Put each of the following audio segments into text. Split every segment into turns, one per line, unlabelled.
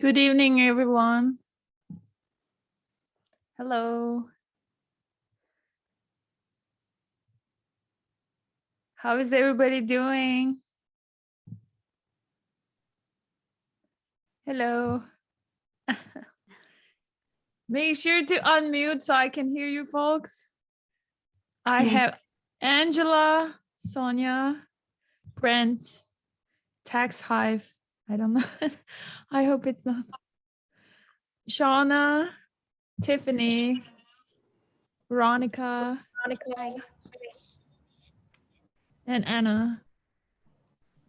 Good evening, everyone. Hello. How is everybody doing? Hello. Make sure to unmute so I can hear you, folks. I have Angela, Sonia, Brent, Tax Hive. I don't know. I hope it's not. Shauna, Tiffany, Veronica, and Anna.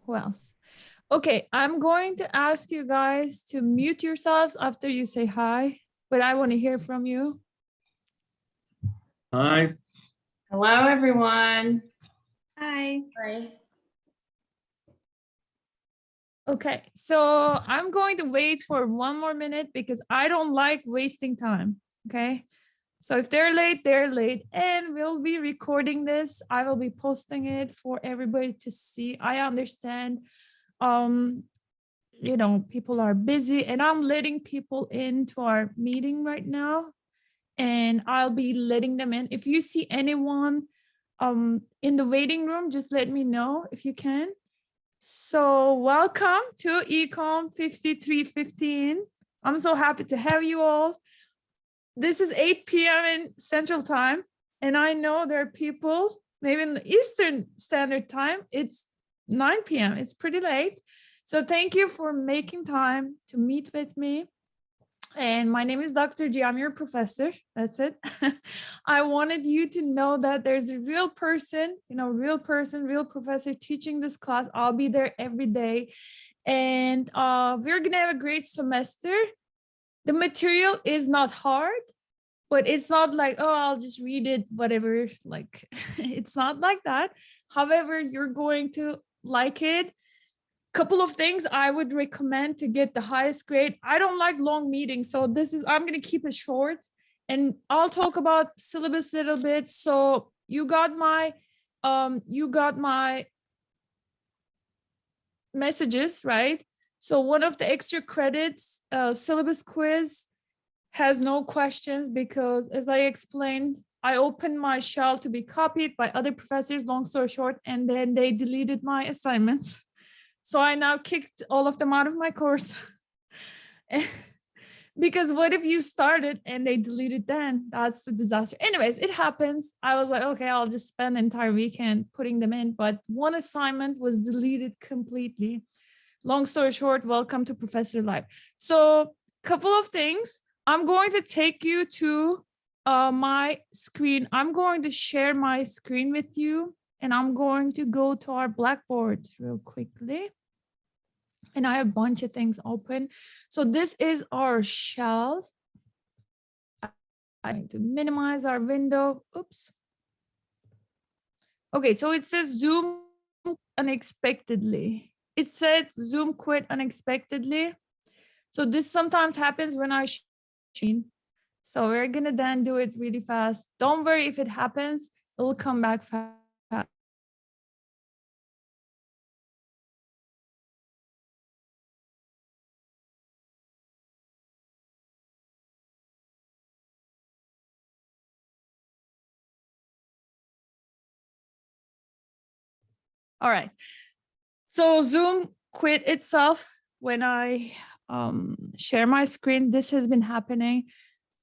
Who else? Okay, I'm going to ask you guys to mute yourselves after you say hi, but I want to hear from you.
Hi.
Hello, everyone.
Hi.
Hi.
Okay, so I'm going to wait for 1 more minute because I don't like wasting time. Okay, so if they're late, and we'll be recording this. I will be posting it for everybody to see. I understand, you know, people are busy, and I'm letting people into our meeting right now, and I'll be letting them in. If you see anyone in the waiting room, just let me know if you can. So welcome to ECON 5315. I'm so happy to have you all. This is 8 p.m. in Central Time, and I know there are people, maybe in the Eastern Standard Time, it's 9 p.m. It's pretty late. So thank you for making time to meet with me. And my name is Dr. G. I'm your professor. That's it. I wanted you to know that there's a real person, real professor teaching this class. I'll be there every day. And we're going to have a great semester. The material is not hard, but it's not like, oh, I'll just read it, whatever. Like, it's not like that. However, you're going to like it. Couple of things I would recommend to get the highest grade. I don't like long meetings, so I'm going to keep it short, and I'll talk about syllabus a little bit. So you got my messages, right? So one of the extra credits syllabus quiz has no questions because, as I explained, I opened my shell to be copied by other professors, long story short, and then they deleted my assignments. So I now kicked all of them out of my course. Because what if you started and they deleted then? That's a disaster. Anyways, it happens. I was like, okay, I'll just spend an entire weekend putting them in. But one assignment was deleted completely. Long story short, welcome to Professor Life. So a couple of things. I'm going to take you to my screen. I'm going to share my screen with you. And I'm going to go to our Blackboard real quickly. And I have a bunch of things open. So this is our shell. I'm going to minimize our window. Oops. Okay, so it says Zoom unexpectedly. It said Zoom quit unexpectedly. So this sometimes happens when I share. So we're gonna then do it really fast. Don't worry if it happens, it'll come back fast. All right. So Zoom quit itself when I share my screen. This has been happening.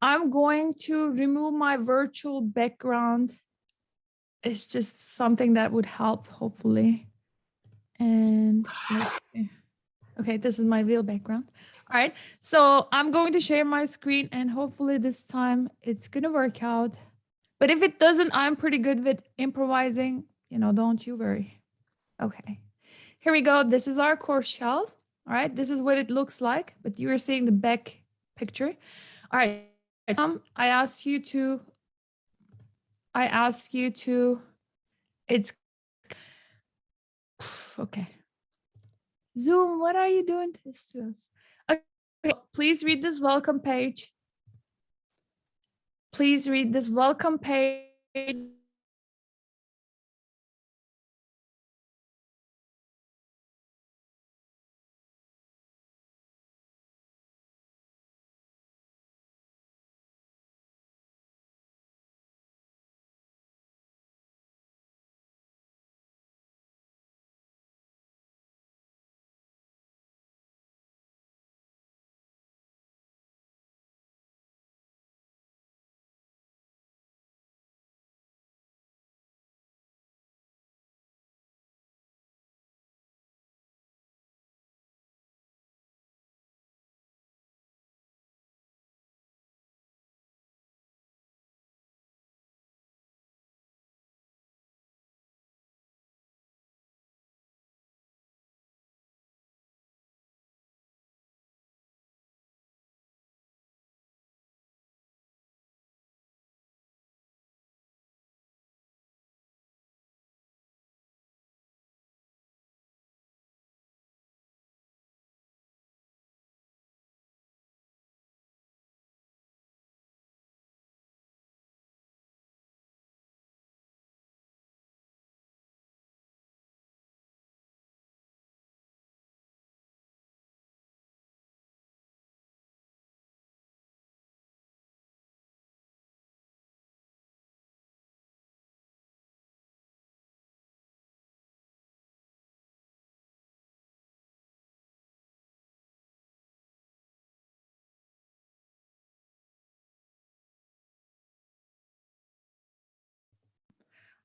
I'm going to remove my virtual background. It's just something that would help, hopefully. And okay, this is my real background. All right, so I'm going to share my screen, and hopefully this time it's gonna work out. But if it doesn't, I'm pretty good with improvising, don't you worry. Okay, here we go. This is our course shelf. All right, this is what it looks like, but you are seeing the back picture. All right, I ask you to, it's, okay. Zoom, what are you doing this to us? Okay, please read this welcome page. Please read this welcome page.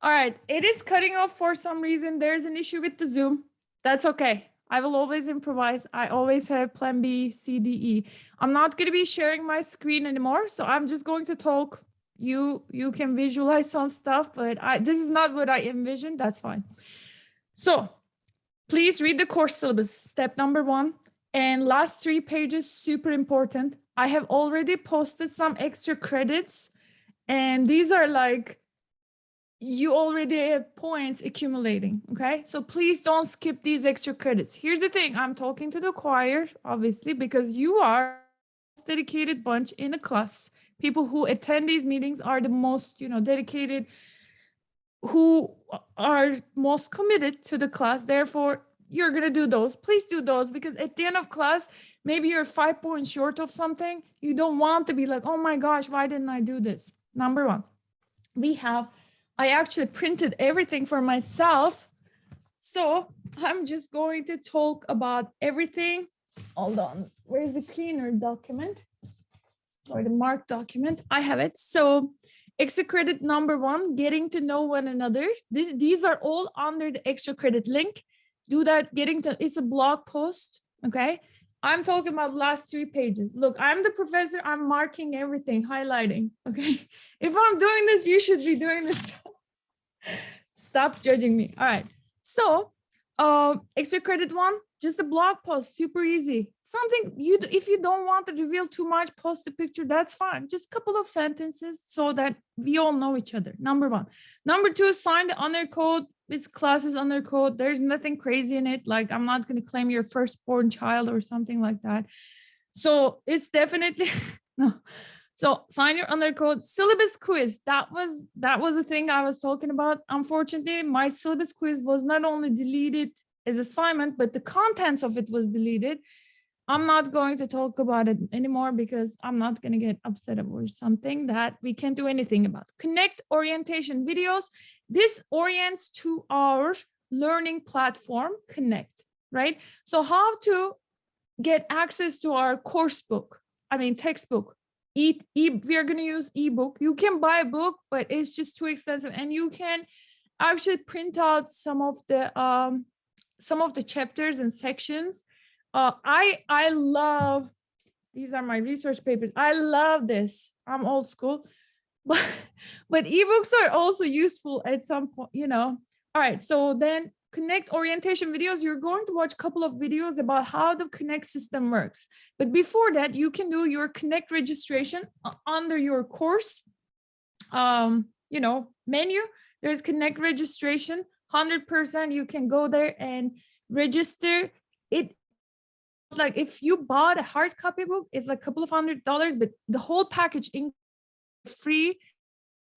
All right, it is cutting off for some reason. There's an issue with the Zoom. That's okay. I will always improvise. I always have plan B, C, D, E. I'm not going to be sharing my screen anymore, so I'm just going to talk. You can visualize some stuff, but this is not what I envisioned. That's fine. So please read the course syllabus, step number 1. And last 3 pages, super important. I have already posted some extra credits, and these are like, you already have points accumulating, okay? So please don't skip these extra credits. Here's the thing, I'm talking to the choir, obviously, because you are a dedicated bunch in a class. People who attend these meetings are the most, dedicated, who are most committed to the class. Therefore, you're gonna do those. Please do those, because at the end of class, maybe you're 5 points short of something. You don't want to be like, oh my gosh, why didn't I do this? Number 1, I actually printed everything for myself. So I'm just going to talk about everything. Hold on, where's the cleaner document? Or the marked document? I have it. So extra credit number 1, getting to know one another. These are all under the extra credit link. Do that, it's a blog post, okay? I'm talking about last 3 pages. Look, I'm the professor, I'm marking everything, highlighting, okay? If I'm doing this, you should be doing this. Stop judging me. All right. So extra credit 1, just a blog post, super easy. Something if you don't want to reveal too much, post a picture, that's fine. Just a couple of sentences so that we all know each other. Number 1. Number 2, sign the honor code. It's classes honor code. There's nothing crazy in it. Like, I'm not going to claim your firstborn child or something like that. So it's definitely no. So sign your honor code. Syllabus quiz. That was the thing I was talking about. Unfortunately, my syllabus quiz was not only deleted as assignment, but the contents of it was deleted. I'm not going to talk about it anymore because I'm not going to get upset over something that we can't do anything about. Connect orientation videos. This orients to our learning platform, Connect, right? So how to get access to our course book, textbook. We are going to use ebook. You can buy a book, but it's just too expensive, and you can actually print out some of the chapters and sections. I love, these are my research papers. I love this. I'm old school, but ebooks are also useful at some point, All right, so then Connect orientation videos. You're going to watch a couple of videos about how the Connect system works. But before that, you can do your Connect registration under your course, menu. There's Connect registration, 100%. You can go there and register it. Like, if you bought a hard copy book, it's like a couple of $100, but the whole package includes free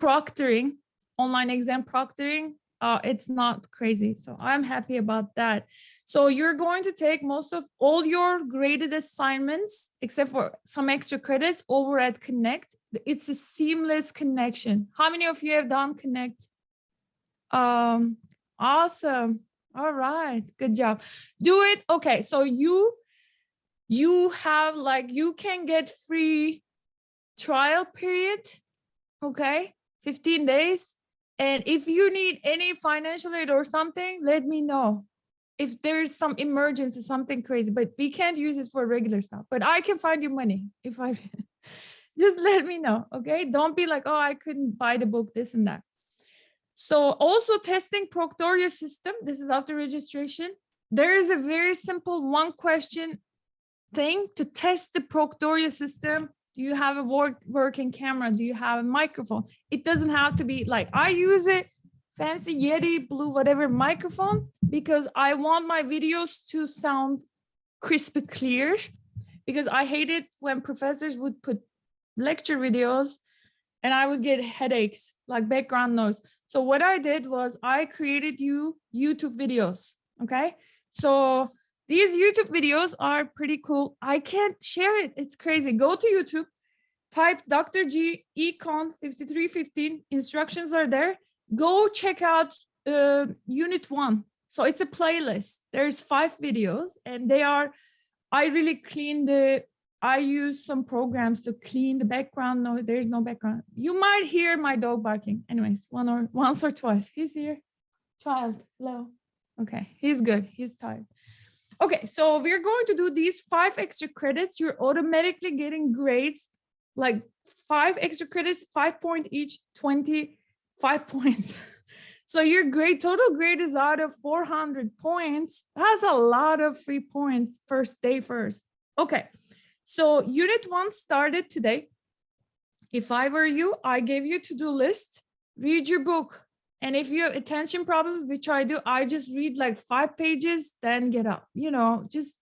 proctoring, online exam proctoring. It's not crazy. So I'm happy about that. So you're going to take most of all your graded assignments, except for some extra credits, over at Connect. It's a seamless connection. How many of you have done Connect? Awesome. All right, good job. Do it. Okay, so you have, you can get free trial period, okay, 15 days. And if you need any financial aid or something, let me know. If there's some emergency, something crazy, but we can't use it for regular stuff. But I can find you money if I just let me know, okay? Don't be like, oh, I couldn't buy the book, this and that. So also testing Proctoria system. This is after registration. There is a very simple 1 question thing to test the Proctoria system. Do you have a working camera? Do you have a microphone? It doesn't have to be like, I use a fancy Yeti blue whatever microphone because I want my videos to sound crisp clear, because I hate it when professors would put lecture videos and I would get headaches, like background noise. So what I did was I created YouTube videos, okay? So these YouTube videos are pretty cool. I can't share it. It's crazy. Go to YouTube, type Dr. G ECON 5315. Instructions are there. Go check out Unit 1. So it's a playlist. There's 5 videos, and I really cleaned the I use some programs to clean the background. No, there's no background. You might hear my dog barking. Anyways, once or twice. He's here. Child, hello. Okay, he's good. He's tired. Okay, so we're going to do these 5 extra credits. You're automatically getting grades, like 5 extra credits, 5 points each, 25 points. So your total grade is out of 400 points. That's a lot of free points first day first. Okay, so unit 1 started today. If I were you, I gave you a to-do list, read your book. And if you have attention problems, which I do, I just read like 5 pages, then get up, just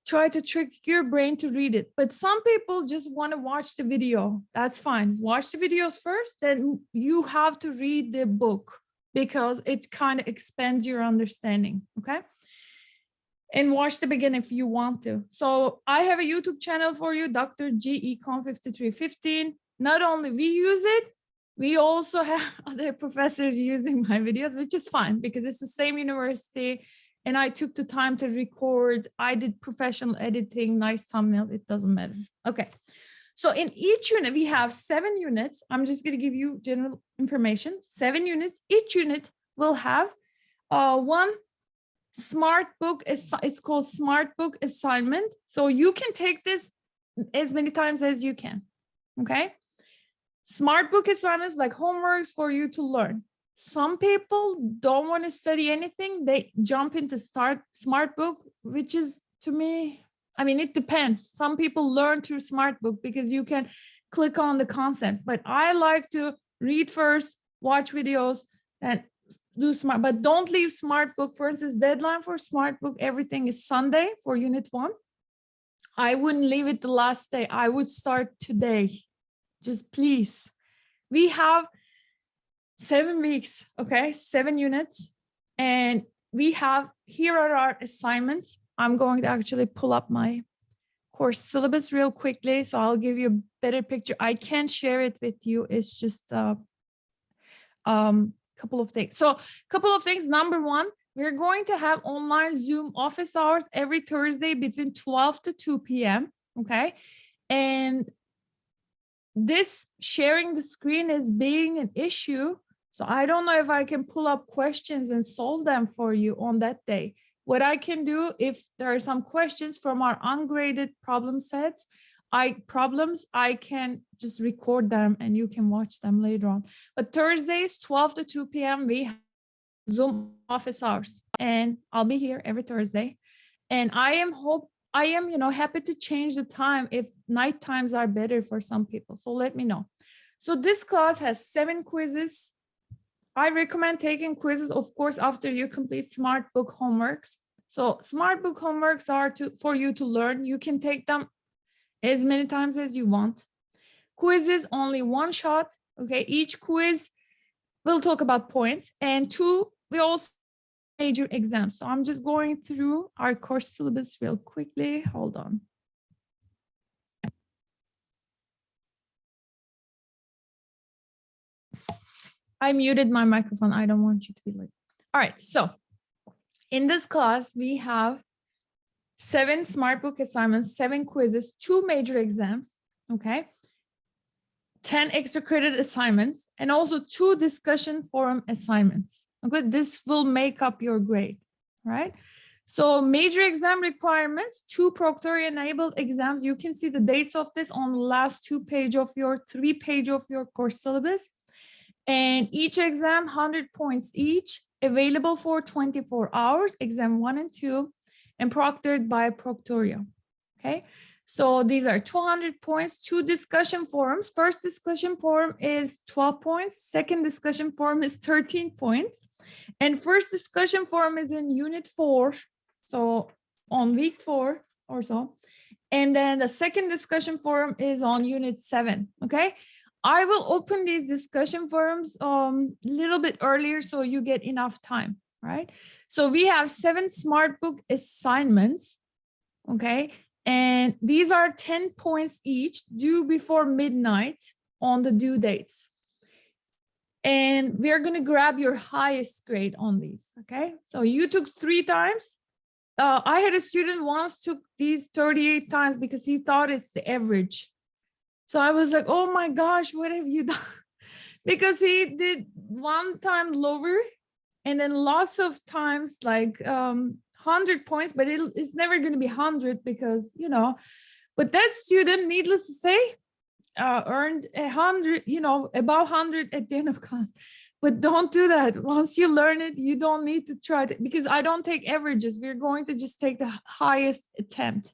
try to trick your brain to read it. But some people just want to watch the video. That's fine. Watch the videos first, then you have to read the book because it kind of expands your understanding, okay? And watch the beginning if you want to. So I have a YouTube channel for you, Dr. G ECON 5315. Not only we use it, we also have other professors using my videos, which is fine because it's the same university and I took the time to record. I did professional editing, nice thumbnail, it doesn't matter. Okay, so in each unit, we have 7 units. I'm just gonna give you general information, 7 units. Each unit will have one smart book, it's called smart book assignment. So you can take this as many times as you can, okay? Smart book assignments like homeworks for you to learn. Some people don't want to study anything. They jump into smart book, which is to me, I mean, it depends. Some people learn through smart book because you can click on the concept, but I like to read first, watch videos and do smart, but don't leave smart book. For instance, deadline for smart book, everything is Sunday for unit 1. I wouldn't leave it the last day. I would start today. Just please. We have 7 weeks, okay, 7 units. And here are our assignments. I'm going to actually pull up my course syllabus real quickly. So I'll give you a better picture. I can't share it with you. It's just a couple of things. So a couple of things. Number 1, we're going to have online Zoom office hours every Thursday between 12 to 2 p.m. Okay. And this sharing the screen is being an issue. So I don't know if I can pull up questions and solve them for you on that day. What I can do, if there are some questions from our ungraded problem sets, I can just record them and you can watch them later on. But Thursdays, 12 to 2 p.m., we have Zoom office hours and I'll be here every Thursday. And I am happy to change the time if night times are better for some people. So let me know. So this class has 7 quizzes. I recommend taking quizzes, of course, after you complete smart book homeworks. So smart book homeworks are for you to learn. You can take them as many times as you want. Quizzes, only 1 shot. Okay, each quiz, we'll talk about points. And 2, we also major exams. So I'm just going through our course syllabus real quickly. Hold on. I muted my microphone. I don't want you to be late. All right. So in this class, we have 7 smart book assignments, 7 quizzes, 2 major exams. Okay. 10 extra credit assignments, and also 2 discussion forum assignments. Okay, this will make up your grade, right? So major exam requirements, 2 Proctoria enabled exams. You can see the dates of this on the last 3 page of your course syllabus. And each exam, 100 points each, available for 24 hours, exam 1 and 2, and proctored by Proctoria, okay? So these are 200 points, 2 discussion forums. First discussion forum is 12 points. Second discussion forum is 13 points. And first discussion forum is in unit 4. So on week 4 or so. And then the second discussion forum is on unit 7, okay? I will open these discussion forums a little bit earlier so you get enough time, right? So we have 7 smart book assignments, okay? And these are 10 points each, due before midnight on the due dates. And we're going to grab your highest grade on these, okay? So you took 3 times, I had a student once took these 38 times because he thought it's the average. So I was like, oh my gosh, what have you done? Because he did one time lower and then lots of times like 100 points, but it's never going to be 100 because, you know, but that student, needless to say, earned 100, you know, about 100 at the end of class. But don't do that. Once you learn it, you don't need to try it, because I don't take averages. We're going to just take the highest attempt.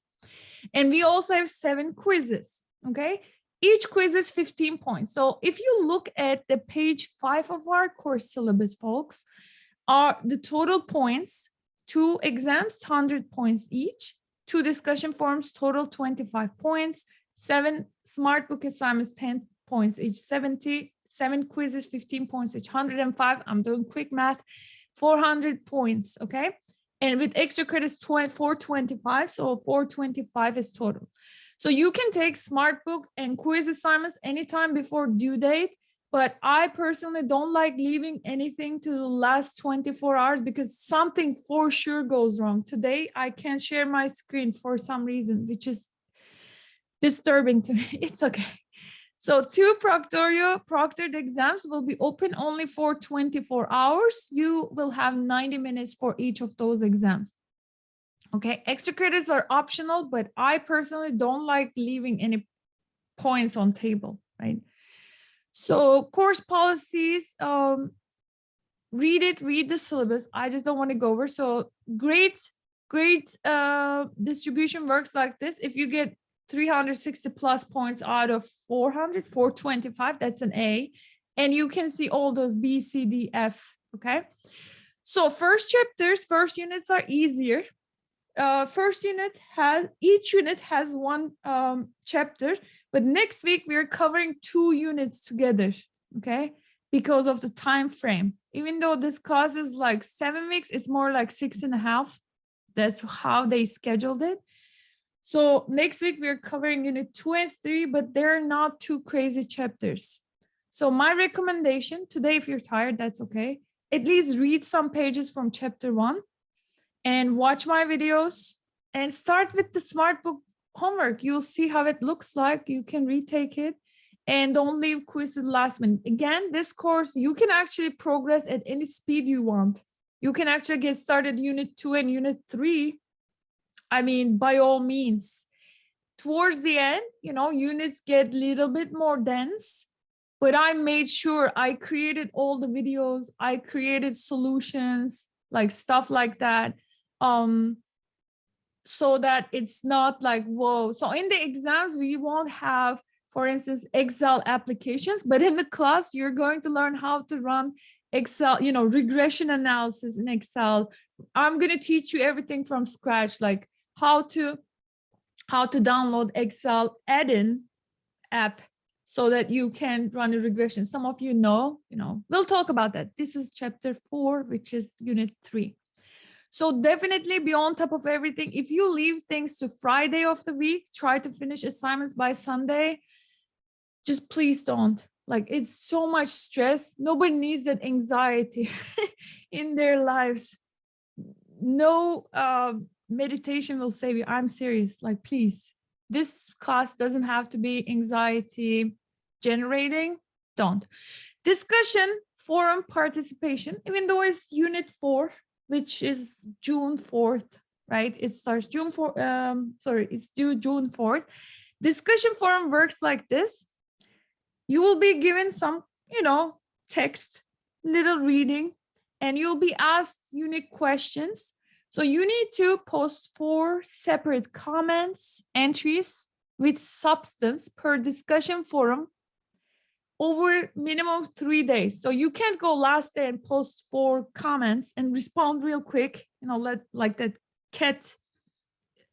And we also have 7 quizzes, okay? Each quiz is 15 points. So if you look at the page 5 of our course syllabus, folks, are the total points, 2 exams, 100 points each, 2 discussion forums, total 25 points, 7 smart book assignments, 10 points each, 70, 7 quizzes, 15 points each, 105. I'm doing quick math, 400 points, okay? And with extra credits, 425, so 425 is total. So you can take smart book and quiz assignments anytime before due date, but I personally don't like leaving anything to the last 24 hours because something for sure goes wrong. Today, I can't share my screen for some reason, which is disturbing to me. It's okay. So 2 proctored exams will be open only for 24 hours. You will have 90 minutes for each of those exams. Okay, extra credits are optional, but I personally don't like leaving any points on table, right? So course policies, read the syllabus. I just don't want to go over. So grade distribution works like this. If you get 360 plus points out of 400, 425, that's an A. And you can see all those B, C, D, F, okay? So first units are easier. Each unit has 1 chapter, but next week we are covering 2 units together, okay? Because of the time frame. Even though this class is like 7 weeks, it's more like 6.5. That's how they scheduled it. So next week we're covering unit 2 and 3, but they're not 2 crazy chapters. So my recommendation today, if you're tired, that's okay. At least read some pages from chapter 1 and watch my videos and start with the smart book homework. You'll see how it looks like. You can retake it and don't leave quizzes last minute. Again, this course, you can actually progress at any speed you want. You can actually get started unit 2 and unit 3. I mean, by all means. Towards the end, you know, units get a little bit more dense, but I made sure I created all the videos. I created solutions, like stuff like that. So that it's not like, whoa. So in the exams, we won't have, for instance, Excel applications, but in the class, you're going to learn how to run Excel, you know, regression analysis in Excel. I'm going to teach you everything from scratch, like how to download Excel add-in app so that you can run a regression. Some of you know, we'll talk about that. This is chapter 4, which is unit 3. So definitely be on top of everything. If you leave things to Friday of the week, try to finish assignments by Sunday. Just please don't. Like, it's so much stress. Nobody needs that anxiety in their lives. No meditation will save you. I'm serious. Like, please. This class doesn't have to be anxiety generating. Don't. Discussion, forum participation, even though it's unit 4, which is June 4th, right? It starts June 4th. It's due June 4th. Discussion forum works like this. You will be given some, text, little reading, and you'll be asked unique questions. So you need to post 4 separate comments, entries with substance per discussion forum over minimum 3 days. So you can't go last day and post 4 comments and respond real quick, like that cat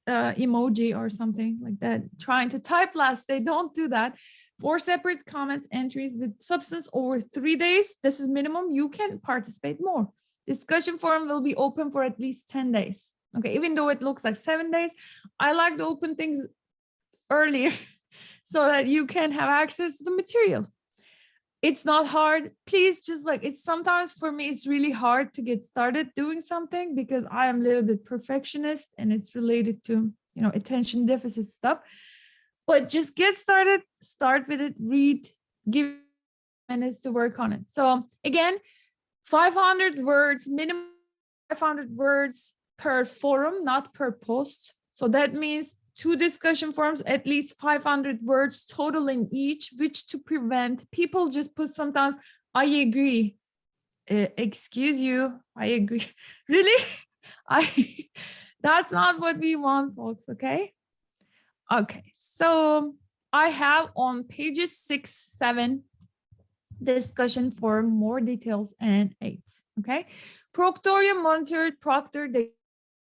emoji or something like that, trying to type last day. Don't do that. 4 separate comments, entries with substance over 3 days. This is minimum. You can participate more. Discussion forum will be open for at least 10 days. Okay, even though it looks like 7 days, I like to open things earlier so that you can have access to the material. It's not hard. Please just like, it's sometimes for me, it's really hard to get started doing something because I am a little bit perfectionist and it's related to, you know, attention deficit stuff. But just get started, start with it, read, give minutes to work on it. So again, 500 words, minimum 500 words per forum, not per post. So that means 2 discussion forums, at least 500 words total in each, which to prevent people just put sometimes, I agree. Excuse you, I agree. Really? That's not what we want, folks, okay? Okay, so I have on pages 6, 7, discussion for more details and 8, okay? Proctoria monitored Proctor.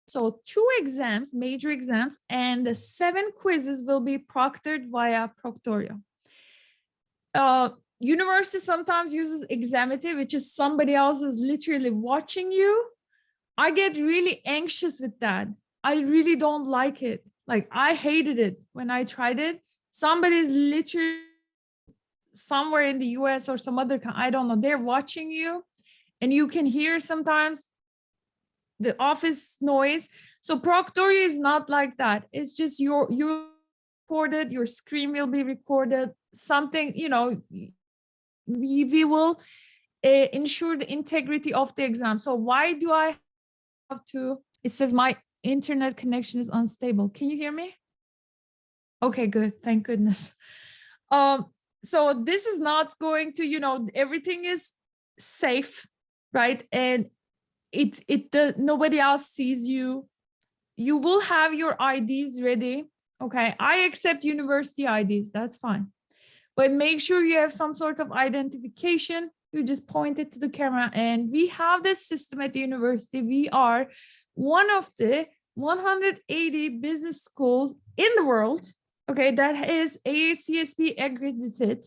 So 2 exams, major exams, and the 7 quizzes will be proctored via Proctoria. University sometimes uses Examity, which is somebody else is literally watching you. I get really anxious with that. I really don't like it. Like I hated it when I tried it. Somebody's literally somewhere in the US or some other, I don't know, they're watching you and you can hear sometimes the office noise. So Proctoria is not like that. It's just you're recorded, your screen will be recorded, something, you know, we will ensure the integrity of the exam. So why do I have to, it says my internet connection is unstable. Can you hear me? Okay, good, thank goodness. So this is not going to, you know, everything is safe, right? And nobody else sees you. You will have your IDs ready. Okay, I accept university IDs, that's fine. But make sure you have some sort of identification. You just point it to the camera. And we have this system at the university. We are one of the 180 business schools in the world, okay, that is AACSB accredited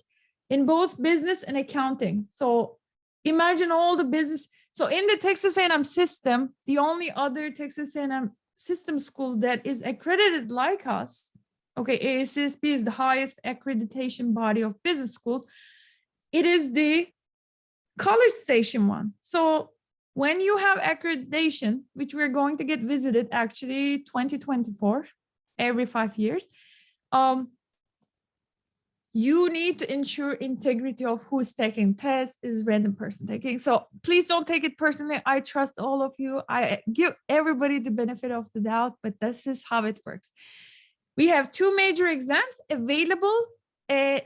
in both business and accounting. So imagine all the business. So in the Texas A&M system, the only other Texas A&M system school that is accredited like us, okay, AACSB is the highest accreditation body of business schools. It is the College Station one. So when you have accreditation, which we're going to get visited actually 2024, every 5 years, you need to ensure integrity of who's taking tests, is random person taking. So please don't take it personally. I trust all of you. I give everybody the benefit of the doubt, but this is how it works. We have 2 major exams available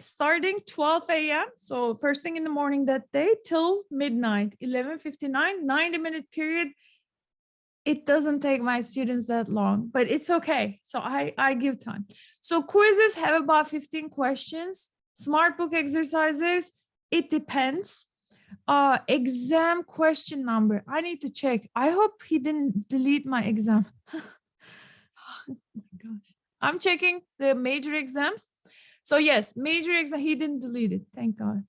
starting 12 a.m. So first thing in the morning that day till midnight, 11:59, 90-minute period. It doesn't take my students that long, but it's okay. So I give time. So quizzes have about 15 questions. Smart book exercises, it depends. Exam question number, I need to check. I hope he didn't delete my exam. Oh my gosh. I'm checking the major exams. So yes, major exam, he didn't delete it, thank God.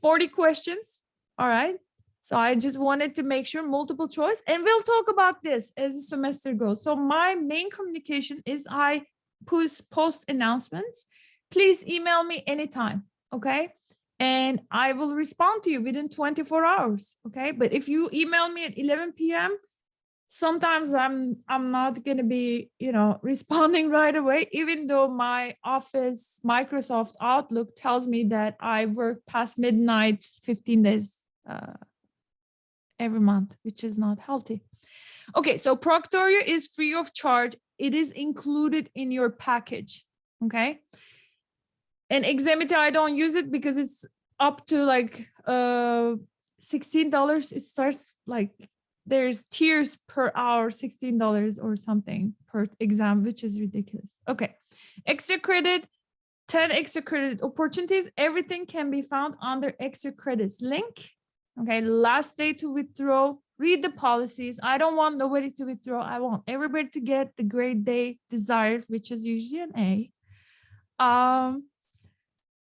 40 questions, all right. So I just wanted to make sure multiple choice, and we'll talk about this as the semester goes. So my main communication is I post announcements. Please email me anytime, okay? And I will respond to you within 24 hours, okay? But if you email me at 11 p.m., sometimes I'm not going to be, you know, responding right away, even though my office, Microsoft Outlook tells me that I work past midnight 15 days every month, which is not healthy. Okay, so Proctoria is free of charge. It is included in your package, okay? And Examity, I don't use it because it's up to like $16. It starts like, there's tiers per hour, $16 or something per exam, which is ridiculous. Okay, extra credit, 10 extra credit opportunities. Everything can be found under extra credits link. Okay, last day to withdraw, read the policies. I don't want nobody to withdraw. I want everybody to get the grade they desired, which is usually an A.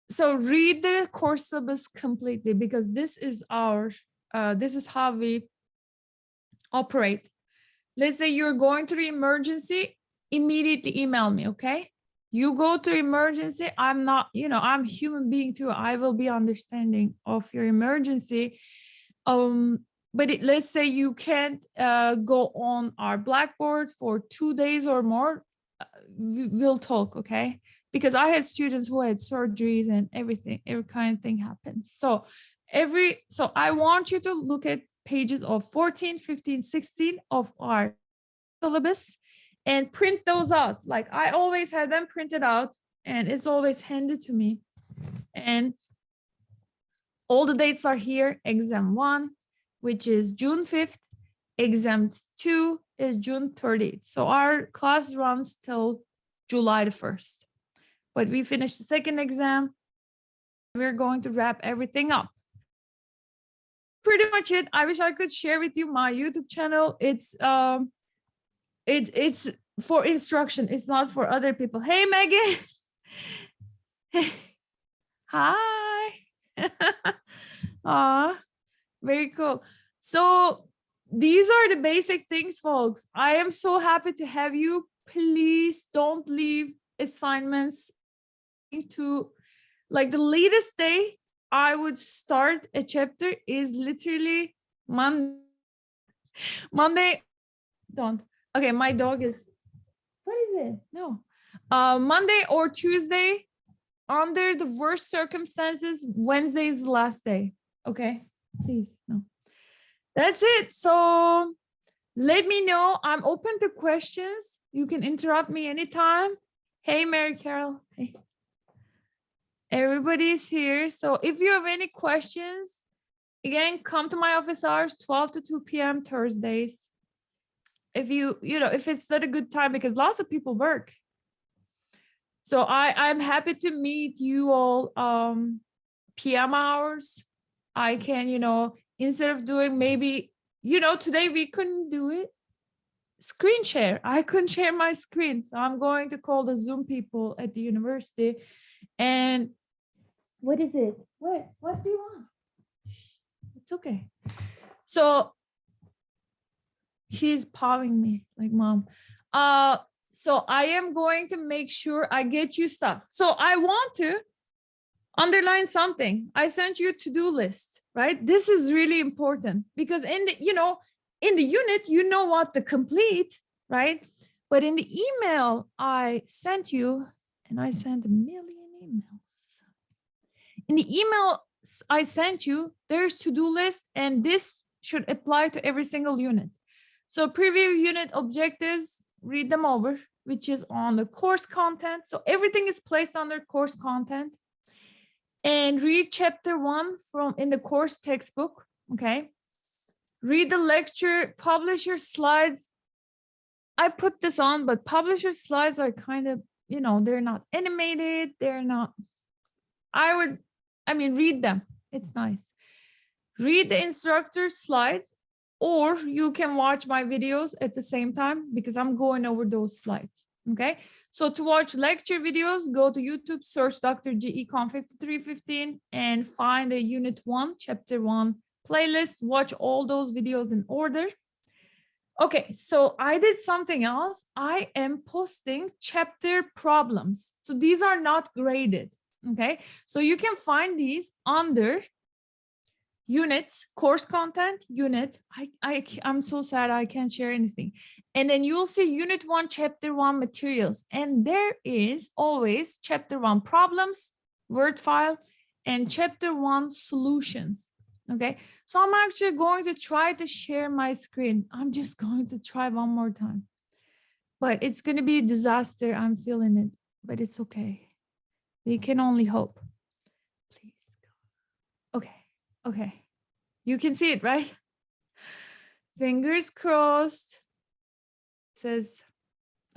So read the course syllabus completely, because this is our, this is how we operate. Let's say you're going through emergency, immediately email me, okay? You go to emergency, I'm not, I'm human being too. I will be understanding of your emergency. But let's say you can't go on our Blackboard for 2 days or more, we'll talk, okay? Because I had students who had surgeries and everything, every kind of thing happens. So I want you to look at pages of 14, 15, 16 of our syllabus and print those out. Like I always have them printed out and it's always handed to me. And all the dates are here. Exam 1, which is June 5th. Exam 2 is June 30th. So our class runs till July the 1st. But we finished the second exam. We're going to wrap everything up. Pretty much it. I wish I could share with you my YouTube channel. It's for instruction. It's not for other people. Hey, Megan. Hi. Very cool. So these are the basic things, folks. I am so happy to have you. Please don't leave assignments to, like, the latest day I would start a chapter is literally Monday. Don't. Okay, my dog is, what is it? No. Monday or Tuesday, under the worst circumstances, Wednesday is the last day. Okay, please, no. That's it. So let me know. I'm open to questions. You can interrupt me anytime. Hey, Mary Carol. Hey. Everybody's here. So if you have any questions, again, come to my office hours, 12 to 2 p.m. Thursdays. If if it's not a good time, because lots of people work. So I'm happy to meet you all PM hours. I can, instead of doing maybe, today we couldn't do it. Screen share. I couldn't share my screen. So I'm going to call the Zoom people at the university. And what is it? What do you want? It's okay. So he's pawing me like mom. So I am going to make sure I get you stuff. So I want to underline something. I sent you a to-do list, right? This is really important because in the unit, you know what to complete, right? But in the email I sent you, and I sent a million emails. In the email I sent you, there's to-do list, and this should apply to every single unit. So preview unit objectives, read them over, which is on the course content. So everything is placed under course content. And read chapter 1 in the course textbook, okay? Read the lecture, publish your slides. I put this on, but publish your slides are kind of, they're not animated. They're not, read them. It's nice. Read the instructor's slides, or you can watch my videos at the same time because I'm going over those slides, okay? So to watch lecture videos, go to YouTube, search Dr. G ECON 5315 and find the Unit 1, Chapter 1 playlist. Watch all those videos in order. Okay, so I did something else. I am posting chapter problems. So these are not graded, okay? So you can find these under units, course content, unit. I'm so sad I can't share anything. And then you'll see Unit 1, Chapter 1 materials. And there is always Chapter 1 problems, Word file, and Chapter 1 solutions. Okay, so I'm actually going to try to share my screen. I'm just going to try one more time. But it's going to be a disaster. I'm feeling it, but it's okay. We can only hope. Please go. Okay. Okay, you can see it, right? Fingers crossed. It says,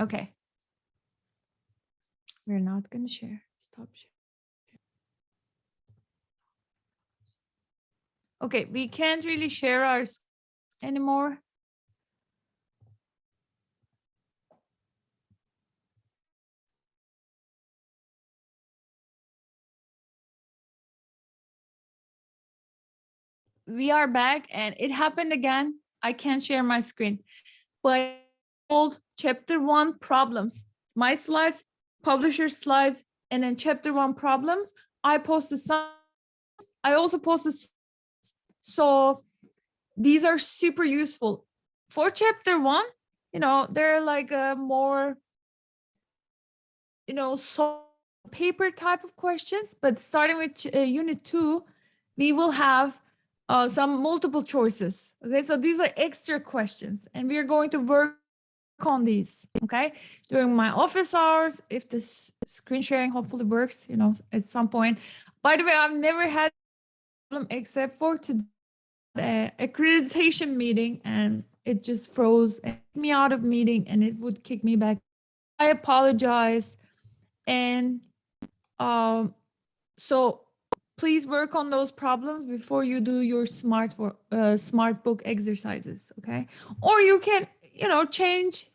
okay. We're not going to share. Stop sharing. Okay, we can't really share our anymore. We are back and it happened again. I can't share my screen, but old Chapter 1 problems. My slides, publisher slides, and then chapter 1 problems. I posted some. I also posted. So these are super useful for chapter 1. You know, they're like a more, you know, so paper type of questions, but starting with unit 2, we will have some multiple choices. Okay, so these are extra questions, and we are going to work on these, okay, during my office hours, if this screen sharing hopefully works, you know, at some point. By the way, I've never had a problem except for today, accreditation meeting, and it just froze me out of meeting and it would kick me back. I apologize. And so please work on those problems before you do your smart book exercises, okay? Or you can, you know, change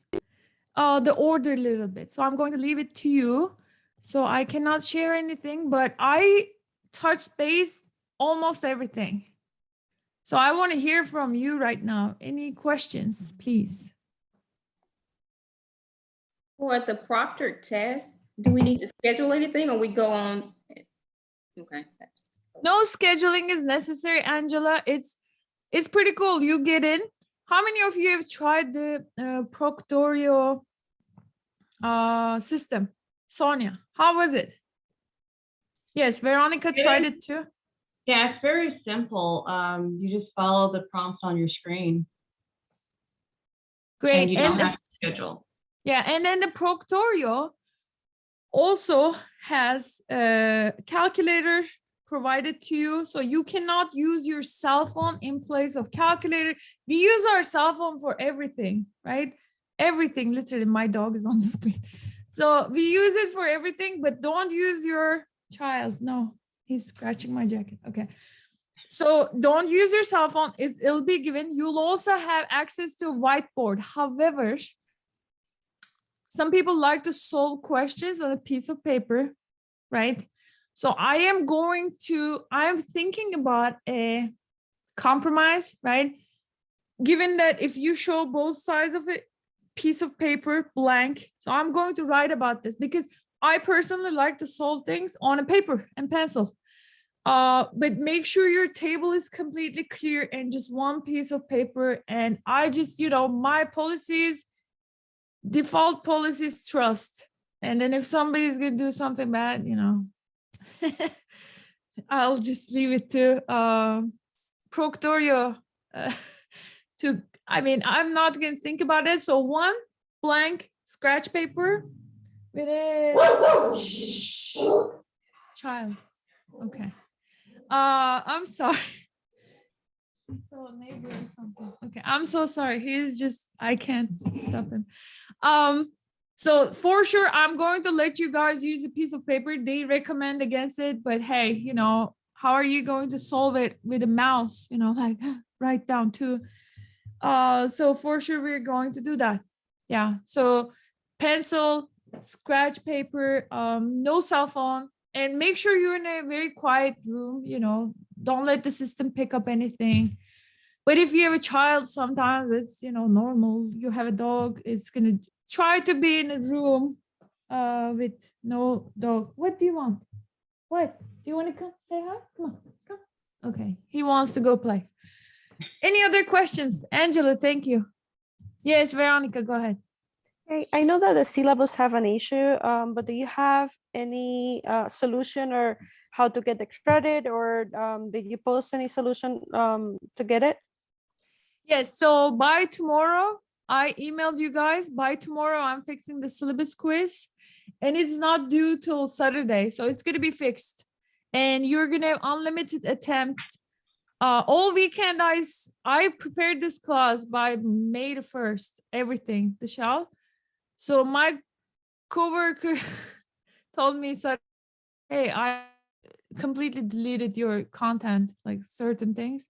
the order a little bit. So I'm going to leave it to you. So I cannot share anything, but I touched base almost everything. So I want to hear from you right now. Any questions, please?
For the proctor test, do we need to schedule anything or we go on? Okay.
No scheduling is necessary, Angela. It's pretty cool. You get in. How many of you have tried the Proctoria system? Sonia, how was it? Yes, Veronica tried it too.
Yeah, it's very simple. You just follow the prompts on your screen.
Great.
And you don't have to schedule.
Yeah, and then the Proctoria also has a calculator provided to you, so you cannot use your cell phone in place of calculator. We use our cell phone for everything, right? Everything, literally. My dog is on the screen. So we use it for everything, but don't use your child. No, he's scratching my jacket. Okay. So don't use your cell phone. It'll be given. You'll also have access to a whiteboard. However, some people like to solve questions on a piece of paper, right? So I am thinking about a compromise, right? Given that if you show both sides of a piece of paper blank, so I'm going to write about this because I personally like to solve things on a paper and pencil. But make sure your table is completely clear and just one piece of paper. And I just, you know, my policies, default policies, trust. And then if somebody's going to do something bad, you know, I'll just leave it to Proctoria to, I mean, I'm not going to think about it. So one blank scratch paper with a child. Okay. I'm sorry. So maybe or something. Okay, I'm so sorry. He's just, I can't stop him. So for sure, I'm going to let you guys use a piece of paper. They recommend against it, but hey, you know, how are you going to solve it with a mouse? You know, like write down too. So for sure, we're going to do that. Yeah. So pencil, scratch paper, no cell phone, and make sure you're in a very quiet room. You know, don't let the system pick up anything. But if you have a child, sometimes it's, you know, normal. You have a dog, it's gonna try to be in a room with no dog. What do you want? What? Do you want to come say hi? Come on, come. Okay, he wants to go play. Any other questions? Angela, thank you. Yes, Veronica, go ahead.
I know that the syllabus have an issue, but do you have any solution or how to get the credit, or did you post any solution to get it?
Yes, so by tomorrow, I emailed you guys. By tomorrow, I'm fixing the syllabus quiz, and it's not due till Saturday, so it's going to be fixed. And you're going to have unlimited attempts. All weekend, I prepared this class by May the 1st, everything, the shell. So my coworker told me, hey, I completely deleted your content, like certain things.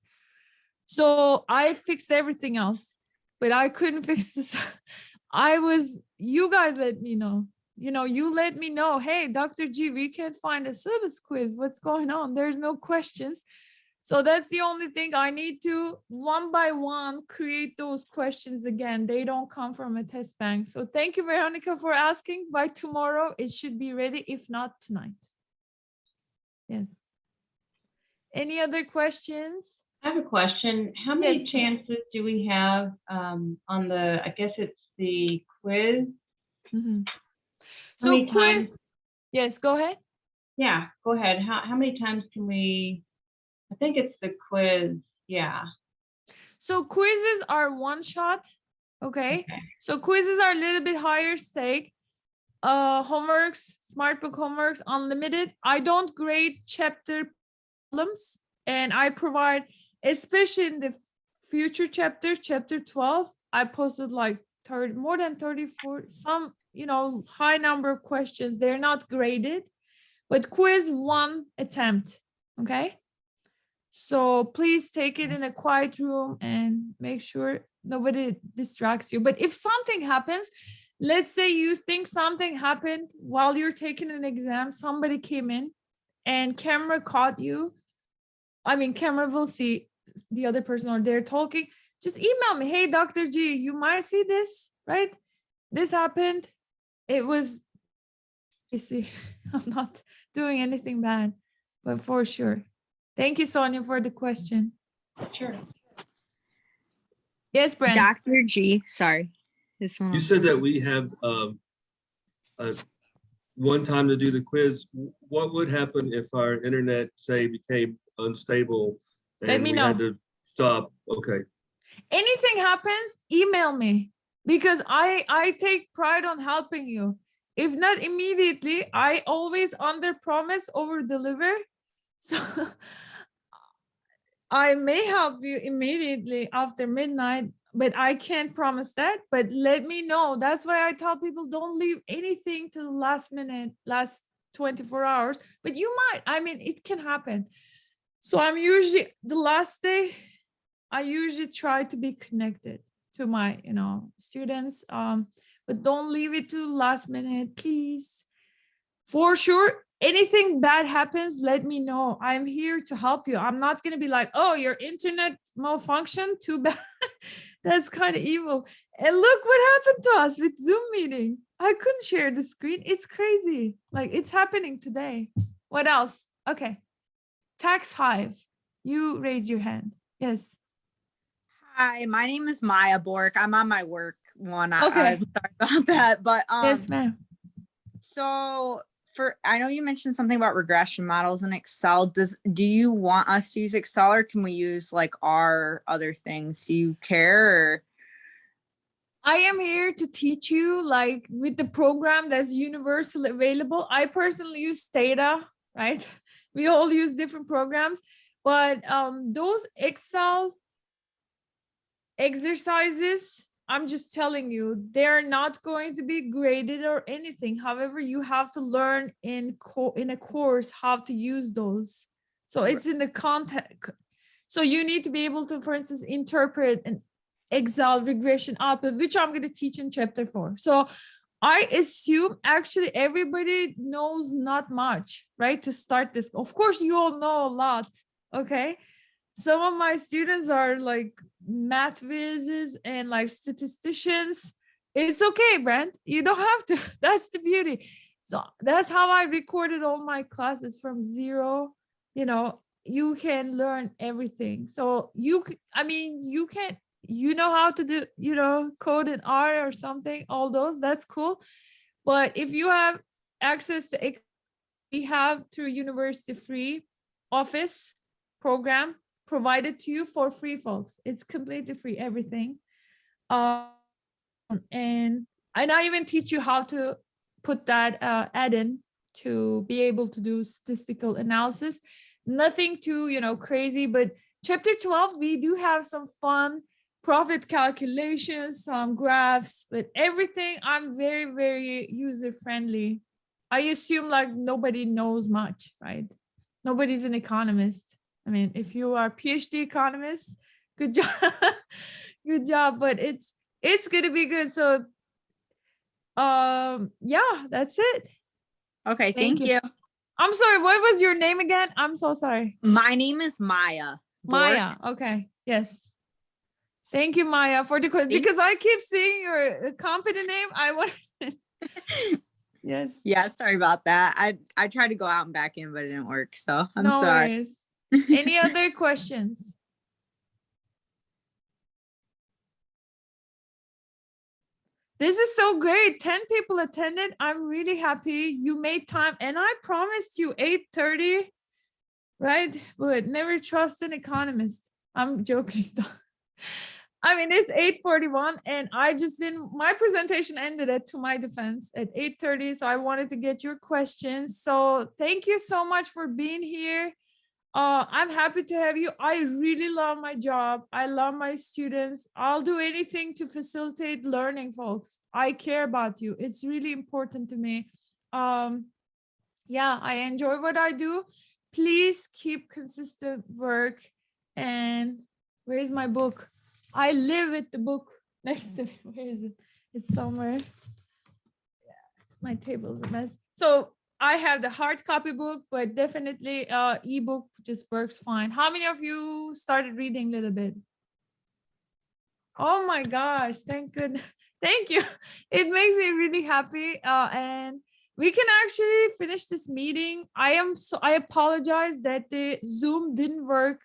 So I fixed everything else, but I couldn't fix this. You guys let me know, you let me know, hey, Dr. G, we can't find a syllabus quiz. What's going on? There's no questions. So that's the only thing. I need to one by one create those questions again. They don't come from a test bank. So thank you, Veronica, for asking. By tomorrow, it should be ready, if not tonight. Yes. Any other questions?
I have a question. How many
Yes.
chances do we have on the, I guess it's the quiz?
Mhm.
How
So
many
quiz,
times?
yes, go ahead.
Yeah, go ahead. How many times can we, I think it's the quiz. Yeah.
So quizzes are one shot. Okay.
Okay.
So quizzes are a little bit higher stake. Homeworks, smart book homeworks, unlimited. I don't grade chapter problems, and I provide, especially in the future chapter, chapter 12, I posted like 30, more than 34, some, high number of questions. They're not graded, but quiz one attempt. Okay. So please take it in a quiet room and make sure nobody distracts you. But if something happens, let's say you think something happened while you're taking an exam, somebody came in and camera caught you. I mean, camera will see the other person or they're talking. Just email me. Hey, Dr. G, you might see this, right? This happened. It was, you see, I'm not doing anything bad, but for sure. Thank you, Sonia, for the question.
Sure.
Yes, Brent.
Dr. G, sorry. This one.
You said that we have one time to do the quiz. What would happen if our internet, say, became unstable
Let
and
me
we
know.
had to stop? Okay.
Anything happens, email me, because I take pride on helping you. If not immediately, I always under promise, over deliver. So I may help you immediately after midnight, but I can't promise that. But let me know. That's why I tell people don't leave anything to the last minute, last 24 hours. But you might, I mean, it can happen. So I'm usually, the last day, I usually try to be connected to my, students. But don't leave it to last minute, please. For sure, anything bad happens, let me know. I'm here to help you. I'm not going to be like, oh, your internet malfunction, too bad. That's kind of evil. And look what happened to us with Zoom meeting. I couldn't share the screen. It's crazy. Like, it's happening today. What else? Okay. Tax Hive, you raise your hand. Yes.
Hi, my name is Maya Bork. I'm on my work one.
Okay.
I'm sorry about that. But
Yes, ma'am.
so I know you mentioned something about regression models in Excel. Do you want us to use Excel, or can we use like our other things? Do you care? Or?
I am here to teach you, like, with the program that's universally available. I personally use Stata, right? We all use different programs, but those Excel exercises, I'm just telling you, they're not going to be graded or anything. However, you have to learn in a course how to use those. So it's in the context. So you need to be able to, for instance, interpret an Excel regression output, which I'm going to teach in chapter 4. So I assume actually everybody knows not much, right? To start this. Of course, you all know a lot, okay? Some of my students are like math whizzes and like statisticians. It's okay, Brent. You don't have to. That's the beauty. So that's how I recorded all my classes from zero. You can learn everything. So you can, know how to do, code in R or something, all those, that's cool. But if you have access to, we have through university free Office program provided to you for free, folks. It's completely free, everything. And I even teach you how to put that add-in to be able to do statistical analysis. Nothing too, crazy, but chapter 12, we do have some fun profit calculations, some graphs, but everything I'm very, very user-friendly. I assume like nobody knows much, right? Nobody's an economist. I mean, if you are a PhD economist, good job. Good job, but it's going to be good. So yeah, that's it.
Okay, thank you.
I'm sorry, what was your name again? I'm so sorry.
My name is Maya.
Maya. Okay. Yes. Thank you, Maya, for the question. Because I keep seeing your company name. I want. Yes.
Yeah, sorry about that. I tried to go out and back in, but it didn't work. So I'm
No
sorry.
worries. Any other questions? This is so great. 10 people attended. I'm really happy you made time. And I promised you 8:30, right? But never trust an economist. I'm joking. I mean, it's 8:41 and I just didn't, my presentation ended at, to my defense, at 8:30. So I wanted to get your questions. So thank you so much for being here. I'm happy to have you. I really love my job. I love my students. I'll do anything to facilitate learning, folks. I care about you. It's really important to me. Yeah, I enjoy what I do. Please keep consistent work. And where's my book? I live with the book next to me. Where is it? It's somewhere. Yeah, my table's a mess. So I have the hard copy book, but definitely ebook just works fine. How many of you started reading a little bit? Oh my gosh, thank goodness. Thank you. It makes me really happy. And we can actually finish this meeting. I apologize that the Zoom didn't work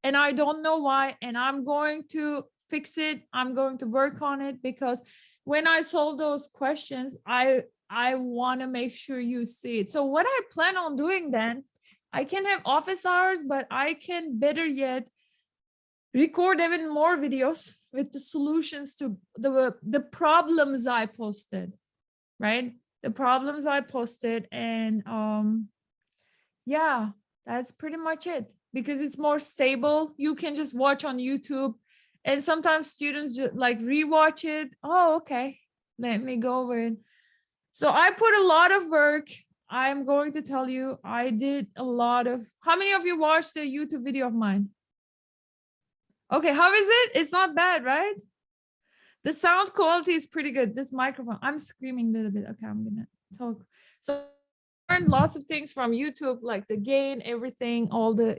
and I don't know why. And I'm going to fix it. I'm going to work on it because when I solve those questions, I want to make sure you see it. So what I plan on doing then, I can have office hours, but I can better yet record even more videos with the solutions to the problems I posted, right? The problems I posted. And yeah, that's pretty much it because it's more stable. You can just watch on YouTube and sometimes students just like rewatch it. Oh, okay. Let me go over it. So I put a lot of work. I'm going to tell you, I did a lot of, how many of you watched the YouTube video of mine? Okay, how is it? It's not bad, right? The sound quality is pretty good. This microphone, I'm screaming a little bit. Okay, I'm gonna talk. So I learned lots of things from YouTube, like the gain, everything, all the,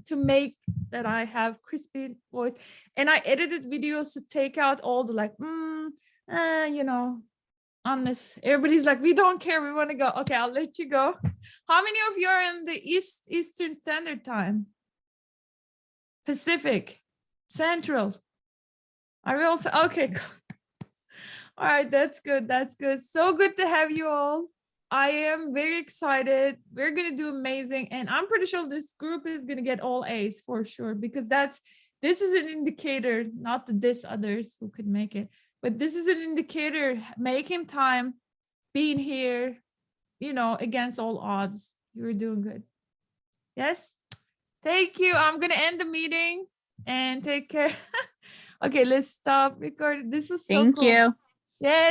to make that I have crispy voice. And I edited videos to take out all the like, on this. Everybody's like, we don't care, we want to go. Okay, I'll let you go. How many of you are in the Eastern Standard Time? Pacific, Central. Are we also okay? All right, that's good. That's good. So good to have you all. I am very excited. We're gonna do amazing, and I'm pretty sure this group is gonna get all A's for sure because this is an indicator, not to diss others who could make it. But this is an indicator, making time, being here, against all odds. You're doing good. Yes? Thank you. I'm going to end the meeting and take care. Okay, let's stop recording. This was so
Thank
cool.
you.
Yes.